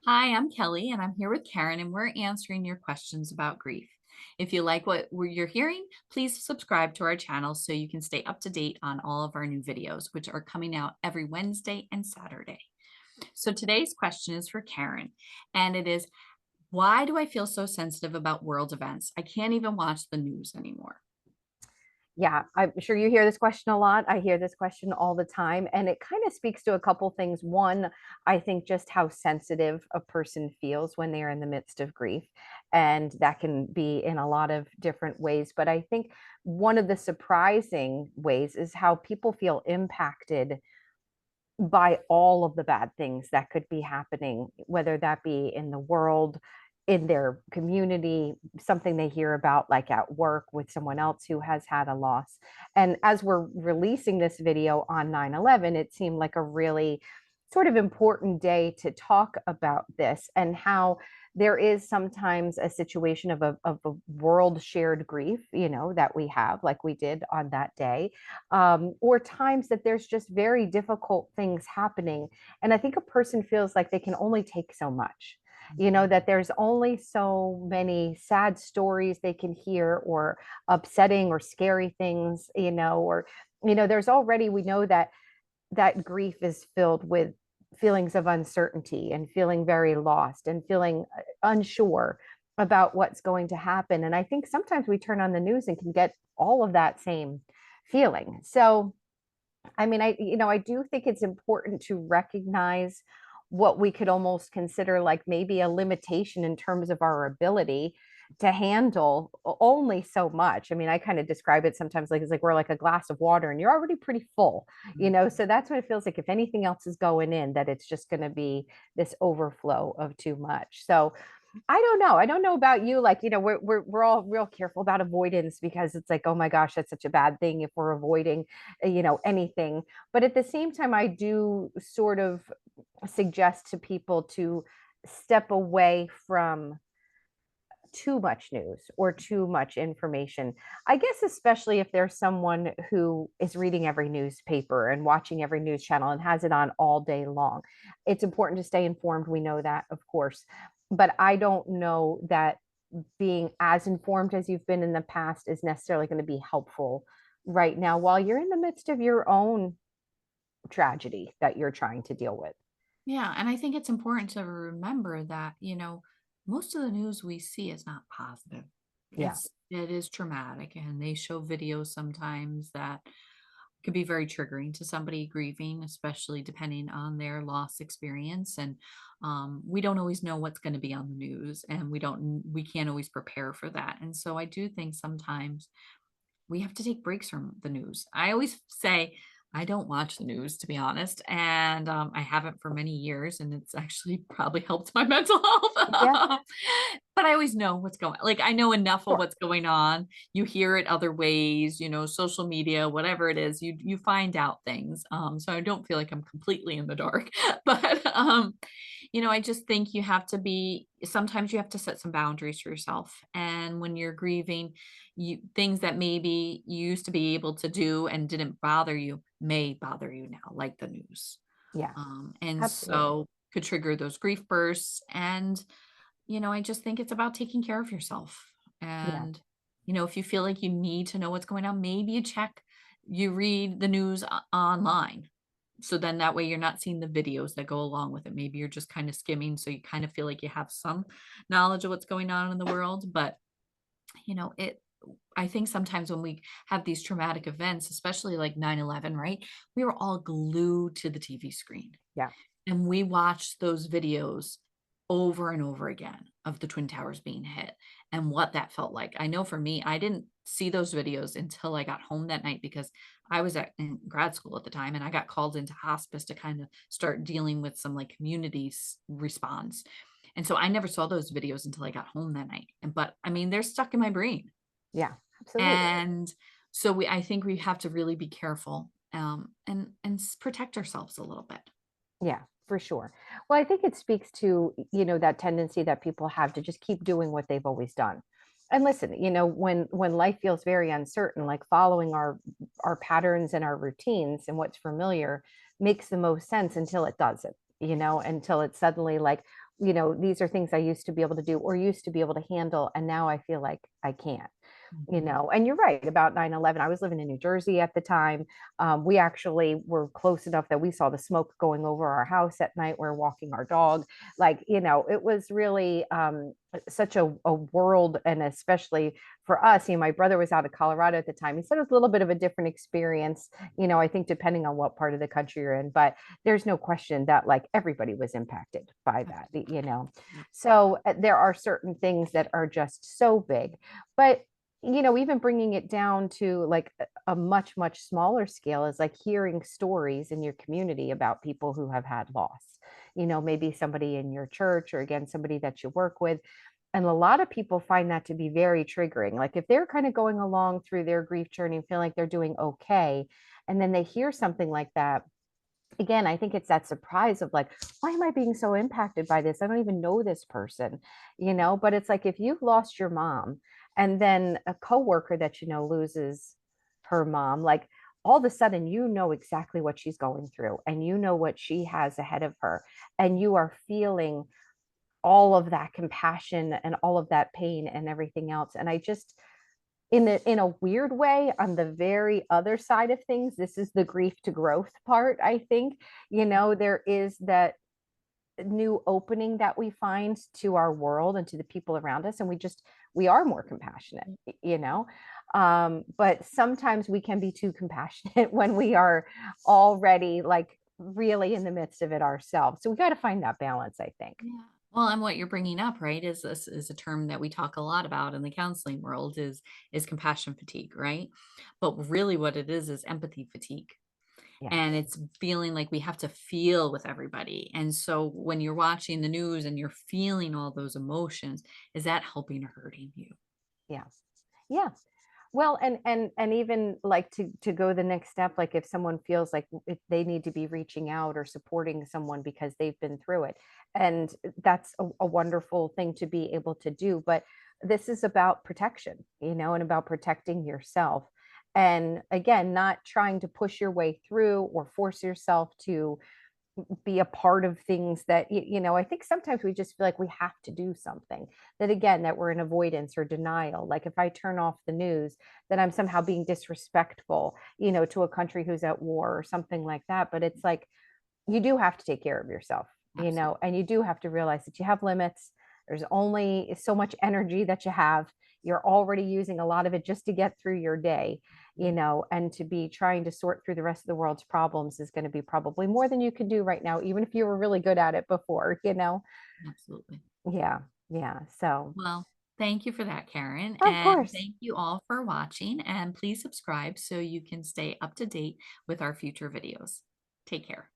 Hi, I'm Kelly, and I'm here with Karen, and we're answering your questions about grief. If you like what you're hearing, please subscribe to our channel so you can stay up to date on all of our new videos, which are coming out every Wednesday and Saturday. So today's question is for Karen, and it is, why do I feel so sensitive about world events? I can't even watch the news anymore. Yeah, I'm sure you hear this question a lot. I hear this question all the time, and it kind of speaks to a couple things. One, I think just how sensitive a person feels when they are in the midst of grief, and that can be in a lot of different ways. But I think one of the surprising ways is how people feel impacted by all of the bad things that could be happening, whether that be in the world, in their community, something they hear about, like at work with someone else who has had a loss. And as we're releasing this video on 9/11, it seemed like a really sort of important day to talk about this and how there is sometimes a situation of a world shared grief, that we have, like we did on that day, or times that there's just very difficult things happening. And I think a person feels like they can only take so much, that there's only so many sad stories they can hear, or upsetting or scary things, or, there's already, we know that grief is filled with feelings of uncertainty and feeling very lost and feeling unsure about what's going to happen. And I think sometimes we turn on the news and can get all of that same feeling. So, I mean, I do think it's important to recognize what we could almost consider like maybe a limitation in terms of our ability to handle only so much. I mean, I kind of describe it sometimes like it's like we're like a glass of water and you're already pretty full, So that's what it feels like. If anything else is going in, that it's just going to be this overflow of too much. So I don't know. I don't know about you. Like, we're all real careful about avoidance because it's like, oh my gosh, that's such a bad thing if we're avoiding, anything. But at the same time, I do sort of suggest to people to step away from too much news or too much information. I guess, especially if there's someone who is reading every newspaper and watching every news channel and has it on all day long. It's important to stay informed. We know that, of course. But I don't know that being as informed as you've been in the past is necessarily going to be helpful right now while you're in the midst of your own tragedy that you're trying to deal with. Yeah, and I think it's important to remember that, most of the news we see is not positive. Yeah. It is traumatic, and they show videos sometimes that could be very triggering to somebody grieving, especially depending on their loss experience. And we don't always know what's going to be on the news, and we can't always prepare for that. And so I do think sometimes we have to take breaks from the news. I always say I don't watch the news, to be honest, and I haven't for many years, and it's actually probably helped my mental Yeah. health. But I always know what's going, like, I know enough of Sure. what's going on. You hear it other ways, social media, whatever it is, you find out things. So I don't feel like I'm completely in the dark. But I just think you have to be sometimes you have to set some boundaries for yourself. And when you're grieving, you things that maybe you used to be able to do and didn't bother you may bother you now, like the news. Yeah. And Absolutely. so could trigger those grief bursts. And I just think it's about taking care of yourself. Yeah. And, if you feel like you need to know what's going on, maybe you read the news online. So then that way you're not seeing the videos that go along with it. Maybe you're just kind of skimming. So you kind of feel like you have some knowledge of what's going on in the world. But, it, I think sometimes when we have these traumatic events, especially like 9/11, right? We were all glued to the TV screen. Yeah. And we watched those videos over and over again of the Twin Towers being hit and what that felt like. I know for me, I didn't see those videos until I got home that night because I was in grad school at the time and I got called into hospice to kind of start dealing with some like response. And so I never saw those videos until I got home that night. But I mean, they're stuck in my brain. Yeah. Absolutely. And so I think we have to really be careful and protect ourselves a little bit. Yeah, for sure. Well, I think it speaks to, that tendency that people have to just keep doing what they've always done. And listen, when life feels very uncertain, like following our patterns and our routines and what's familiar makes the most sense until it doesn't, until it's suddenly like these are things I used to be able to do or used to be able to handle, and now I feel like I can't. Mhm. And you're right about 9/11. I was living in New Jersey at the time. We actually were close enough that we saw the smoke going over our house at night. We're walking our dog. Like, it was really such a world. And especially for us, my brother was out of Colorado at the time. He said it was a little bit of a different experience, I think depending on what part of the country you're in. But there's no question that like everybody was impacted by that. Absolutely. So there are certain things that are just so big. But even bringing it down to like a much, much smaller scale is like hearing stories in your community about people who have had loss. Maybe somebody in your church or again, somebody that you work with. And a lot of people find that to be very triggering. Like if they're kind of going along through their grief journey and feel like they're doing okay, and then they hear something like that, again, I think it's that surprise of like, why am I being so impacted by this? I don't even know this person. But it's like if you've lost your mom and then a coworker that loses her mom, like all of a sudden you know exactly what she's going through and you know what she has ahead of her. And you are feeling all of that compassion and all of that pain and everything else. And I just in a weird way, on the very other side of things, this is the grief to growth part, I think. There is that new opening that we find to our world and to the people around us, and we are more compassionate, but sometimes we can be too compassionate when we are already like really in the midst of it ourselves. So we got to find that balance, I think. Yeah. Well, and what you're bringing up, right, is this is a term that we talk a lot about in the counseling world is compassion fatigue, right? But really what it is empathy fatigue. And Yes. it's feeling like we have to feel with everybody. And so when you're watching the news and you're feeling all those emotions, is that helping or hurting you? Yeah. Yeah. Well, and even like to go the next step, like if someone feels like if they need to be reaching out or supporting someone because they've been through it, and that's a wonderful thing to be able to do. But this is about protection, and about protecting yourself. And again, not trying to push your way through or force yourself to be a part of things that I think sometimes we just feel like we have to do something, that again that we're in avoidance or denial. Like if I turn off the news, then I'm somehow being disrespectful to a country who's at war or something like that. But it's like you do have to take care of yourself, Absolutely. and you do have to realize that you have limits. There's only so much energy that you have. You're already using a lot of it just to get through your day, and to be trying to sort through the rest of the world's problems is going to be probably more than you can do right now, even if you were really good at it before. Absolutely. Yeah. Yeah. So, Well, thank you for that, Karen. of And course. thank you all for watching. And please subscribe so you can stay up to date with our future videos. Take care.